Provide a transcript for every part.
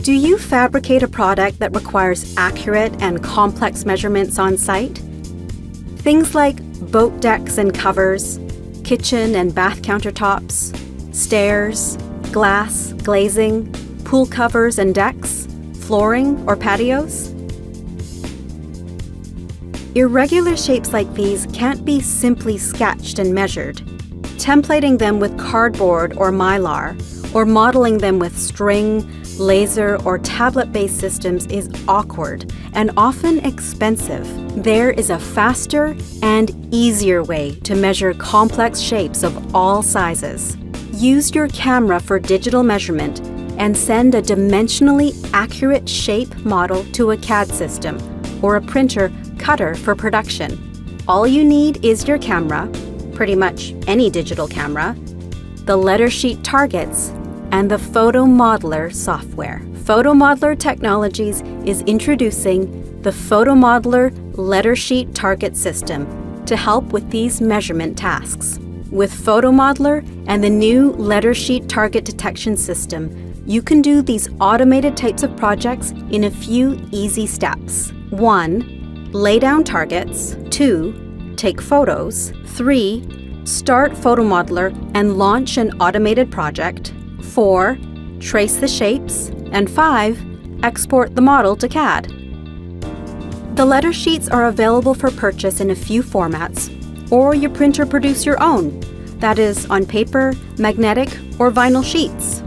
Do you fabricate a product that requires accurate and complex measurements on site? Things like boat decks and covers, kitchen and bath countertops, stairs, glass, glazing, pool covers and decks, flooring or patios? Irregular shapes like these can't be simply sketched and measured. Templating them with cardboard or mylar, or modeling them with string, laser, or tablet-based systems is awkward and often expensive. There is a faster and easier way to measure complex shapes of all sizes. Use your camera for digital measurement and send a dimensionally accurate shape model to a CAD system or a printer cutter for production. All you need is your camera, pretty much any digital camera, the letter sheet targets, and the PhotoModeler software. PhotoModeler Technologies is introducing the PhotoModeler Letter Sheet Target System to help with these measurement tasks. With PhotoModeler and the new Letter Sheet Target Detection System, you can do these automated types of projects in a few easy steps. 1. Lay down targets. 2. Take photos. 3. Start PhotoModeler and launch an automated project. 4. Trace the shapes. And 5. Export the model to CAD. The letter sheets are available for purchase in a few formats, or your printer produce your own, that is, on paper, magnetic, or vinyl sheets.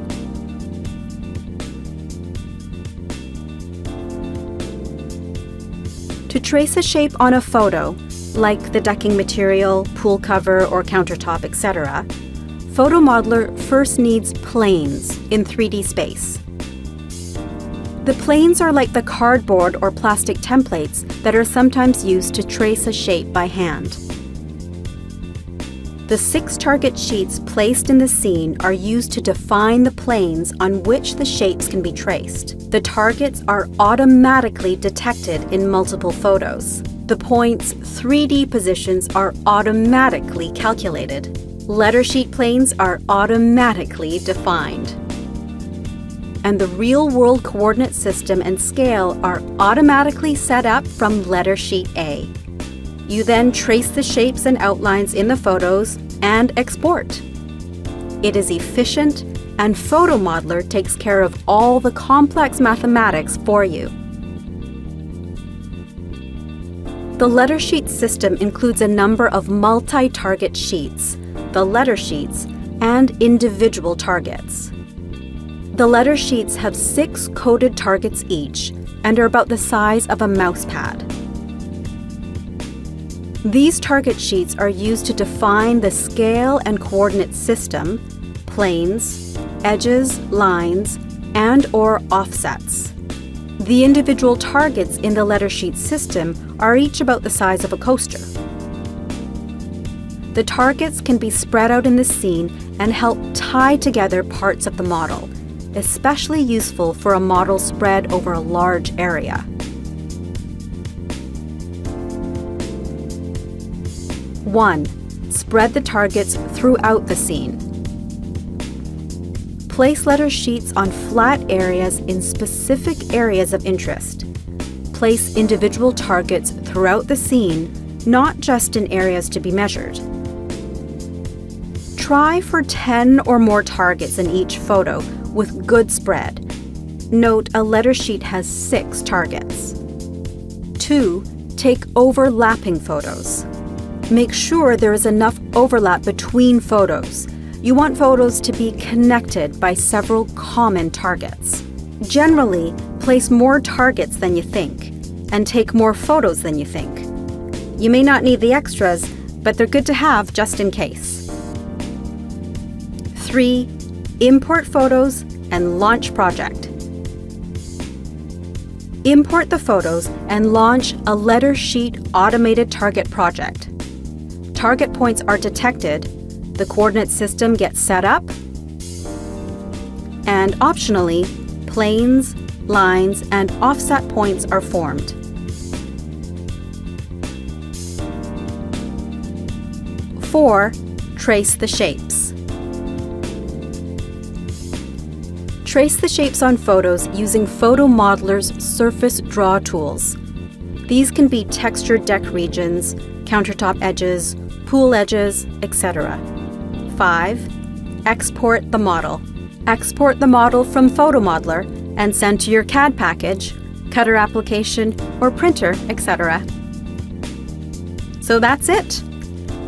To trace a shape on a photo, like the decking material, pool cover, or countertop, etc., PhotoModeler first needs planes in 3D space. The planes are like the cardboard or plastic templates that are sometimes used to trace a shape by hand. The 6 target sheets placed in the scene are used to define the planes on which the shapes can be traced. The targets are automatically detected in multiple photos. The points' 3D positions are automatically calculated. Letter sheet planes are automatically defined. And the real-world coordinate system and scale are automatically set up from letter sheet A. You then trace the shapes and outlines in the photos and export. It is efficient, and PhotoModeler takes care of all the complex mathematics for you. The letter sheet system includes a number of multi-target sheets, the letter sheets, and individual targets. The letter sheets have 6 coded targets each and are about the size of a mouse pad. These target sheets are used to define the scale and coordinate system, planes, edges, lines, and/or offsets. The individual targets in the letter sheet system are each about the size of a coaster. The targets can be spread out in the scene and help tie together parts of the model, especially useful for a model spread over a large area. One, spread the targets throughout the scene. Place letter sheets on flat areas in specific areas of interest. Place individual targets throughout the scene, not just in areas to be measured. Try for 10 or more targets in each photo with good spread. Note a letter sheet has 6 targets. 2. Take overlapping photos. Make sure there is enough overlap between photos. You want photos to be connected by several common targets. Generally, place more targets than you think, and take more photos than you think. You may not need the extras, but they're good to have just in case. 3. Import photos and launch project. Import the photos and launch a letter sheet automated target project. Target points are detected, the coordinate system gets set up, and optionally, planes, lines, and offset points are formed. 4. Trace the shapes. Trace the shapes on photos using PhotoModeler's surface draw tools. These can be textured deck regions, countertop edges, pool edges, etc. 5. Export the model. Export the model from PhotoModeler and send to your CAD package, cutter application, or printer, etc. So that's it.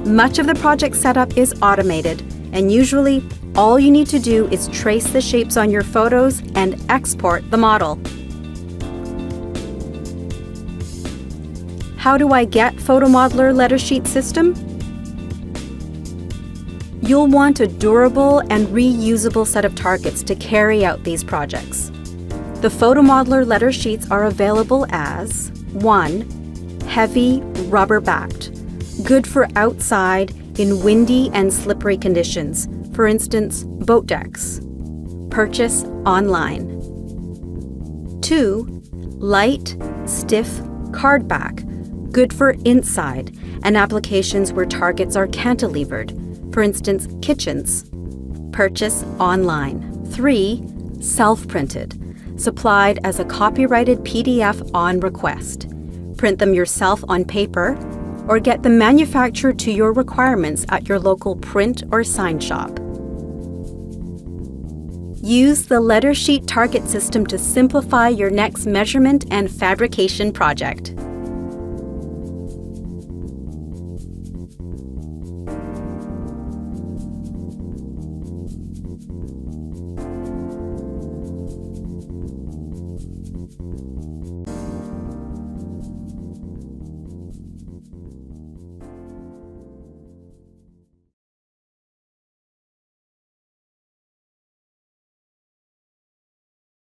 Much of the project setup is automated, and usually all you need to do is trace the shapes on your photos and export the model. How do I get PhotoModeler Letter Sheet system? You'll want a durable and reusable set of targets to carry out these projects. The PhotoModeler Letter Sheets are available as 1. Heavy, rubber-backed, good for outside in windy and slippery conditions, for instance, boat decks. Purchase online. 2. Light, stiff, cardback, good for inside and applications where targets are cantilevered, for instance, kitchens. Purchase online. 3. Self-printed, supplied as a copyrighted PDF on request. Print them yourself on paper or get them manufactured to your requirements at your local print or sign shop. Use the Letter Sheet target system to simplify your next measurement and fabrication project.